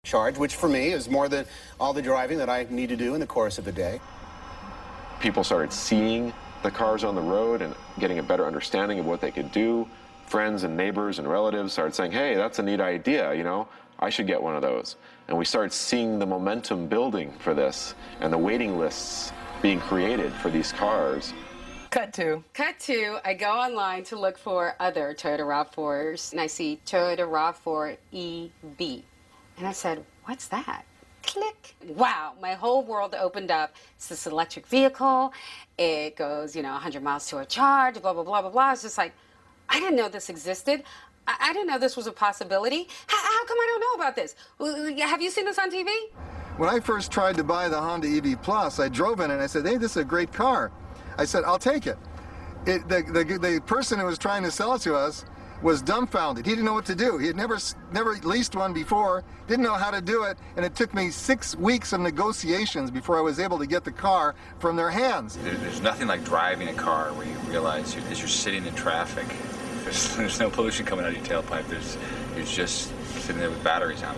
charge, which for me is more than all the driving that I need to do in the course of a day. People started seeing the cars on the road and getting a better understanding of what they could do. Friends and neighbors and relatives started saying, hey, that's a neat idea, you know, I should get one of those. And we started seeing the momentum building for this and the waiting lists being created for these cars. Cut to, I go online to look for other Toyota RAV4s, and I see Toyota RAV4 EV. And I said, what's that? Click. Wow, my whole world opened up. It's this electric vehicle. It goes, 100 miles to a charge, blah, blah, blah, blah, blah. It's just like, I didn't know this existed. I didn't know this was a possibility. How come I don't know about this? Have you seen this on TV? When I first tried to buy the Honda EV Plus, I drove in it and I said, hey, this is a great car. I said, I'll take it. The person who was trying to sell it to us was dumbfounded. He didn't know what to do. He had never leased one before, didn't know how to do it, and it took me 6 weeks of negotiations before I was able to get the car from their hands. There's nothing like driving a car where you realize as you're sitting in traffic, there's no pollution coming out of your tailpipe. You're just sitting there with batteries on.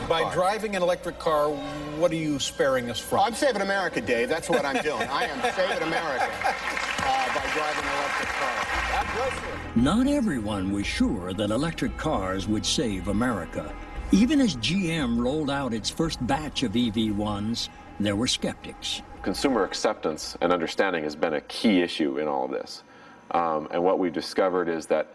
By driving an electric car, what are you sparing us from? I'm saving America, Dave. That's what I'm doing. I am saving America by driving an electric car. God bless you. Not everyone was sure that electric cars would save America. Even as GM rolled out its first batch of EV1s, there were skeptics. Consumer acceptance and understanding has been a key issue in all of this. And what we've discovered is that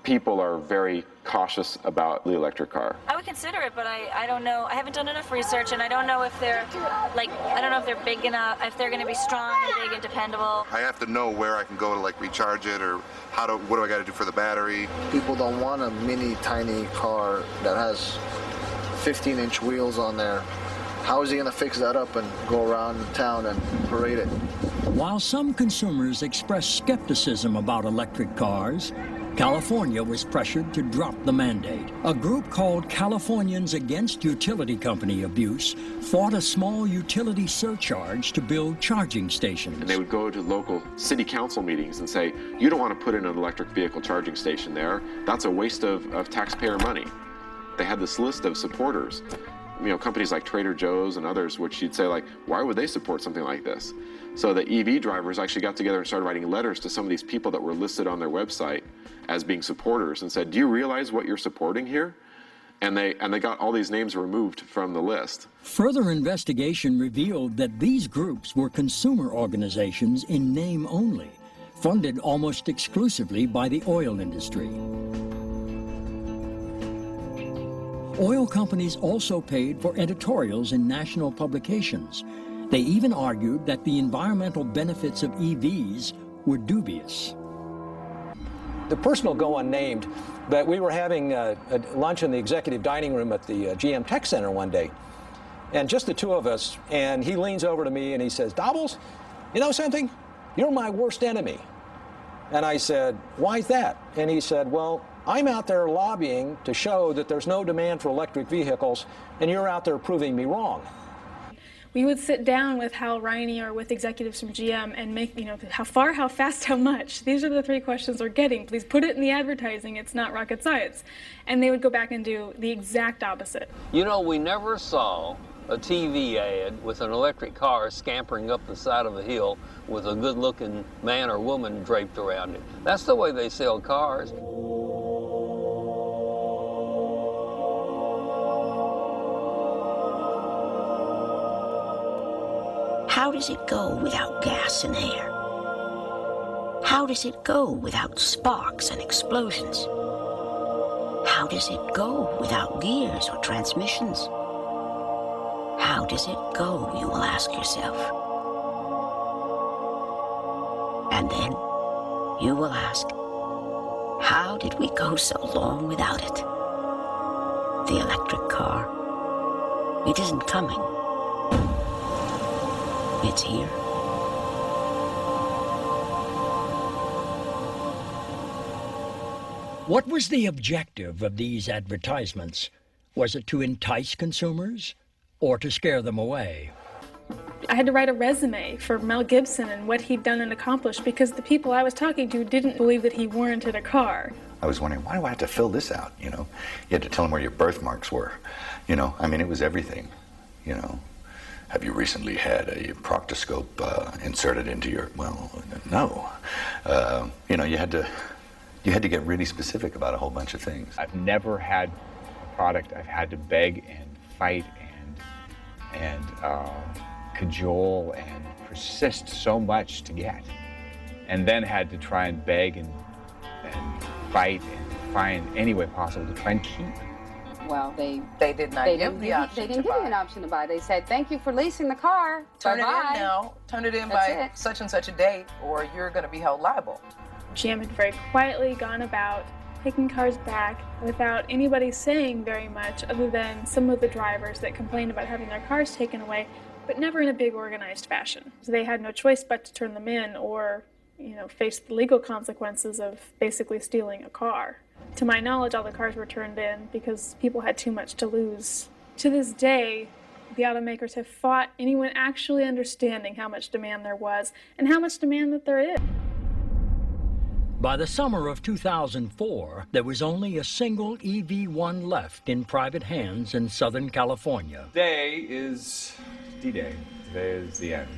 people are very cautious about the electric car. I would consider it, but I don't know. I haven't done enough research, and I don't know if they're I don't know if they're big enough, if they're going to be strong and big and dependable. I have to know where I can go to recharge it, or what do I got to do for the battery. People don't want a mini tiny car that has 15-inch wheels on there. How is he going to fix that up and go around town and parade it? While some consumers expressed skepticism about electric cars, California was pressured to drop the mandate. A group called Californians Against Utility Company Abuse fought a small utility surcharge to build charging stations. And they would go to local city council meetings and say, you don't want to put in an electric vehicle charging station there. That's a waste of taxpayer money. They had this list of supporters. Companies like Trader Joe's and others, which you'd say, why would they support something like this? So the EV drivers actually got together and started writing letters to some of these people that were listed on their website as being supporters and said, do you realize what you're supporting here? And they got all these names removed from the list. Further investigation revealed that these groups were consumer organizations in name only, funded almost exclusively by the oil industry. Oil companies also paid for editorials in national publications. They even argued that the environmental benefits of EVs were dubious. The person will go unnamed, but we were having a lunch in the executive dining room at the GM Tech Center one day, and just the two of us, and he leans over to me and he says, Dobbles, you know something? You're my worst enemy. And I said, why is that? And he said, well, I'm out there lobbying to show that there's no demand for electric vehicles, and you're out there proving me wrong. We would sit down with Hal Riney or with executives from GM and make, how far, how fast, how much. These are the three questions we're getting. Please put it in the advertising. It's not rocket science. And they would go back and do the exact opposite. We never saw a TV ad with an electric car scampering up the side of a hill with a good-looking man or woman draped around it. That's the way they sell cars. How does it go without gas and air? How does it go without sparks and explosions? How does it go without gears or transmissions? How does it go, you will ask yourself. And then you will ask, how did we go so long without it? The electric car, it isn't coming. It's here. What was the objective of these advertisements? Was it to entice consumers or to scare them away? I had to write a resume for Mel Gibson and what he'd done and accomplished because the people I was talking to didn't believe that he warranted a car. I was wondering, why do I have to fill this out, You had to tell them where your birthmarks were. You know, I mean, it was everything, you know. Have you recently had a proctoscope inserted into your, well, no. You know, you had to get really specific about a whole bunch of things. I've never had a product I've had to beg and fight and cajole and persist so much to get, and then had to try and beg and fight and find any way possible to try and keep. Well, they did not give the option They didn't give you an option to buy. They said, thank you for leasing the car. Turn it Bye-bye. in now. Turn it in That's by it. such and such a date, or you're going to be held liable. GM had very quietly gone about taking cars back without anybody saying very much other than some of the drivers that complained about having their cars taken away, but never in a big organized fashion. So they had no choice but to turn them in or, you know, face the legal consequences of basically stealing a car. To my knowledge, all the cars were turned in because people had too much to lose. To this day, the automakers have fought anyone actually understanding how much demand there was and how much demand that there is. By the summer of 2004, there was only a single EV1 left in private hands in Southern California. Today is D-Day. Today is the end.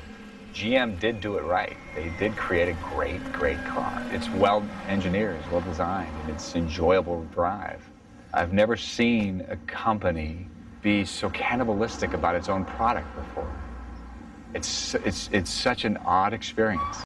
GM did do it right. They did create a great car. It's well engineered, it's well designed, and it's enjoyable to drive. I've never seen a company be so cannibalistic about its own product before. It's such an odd experience.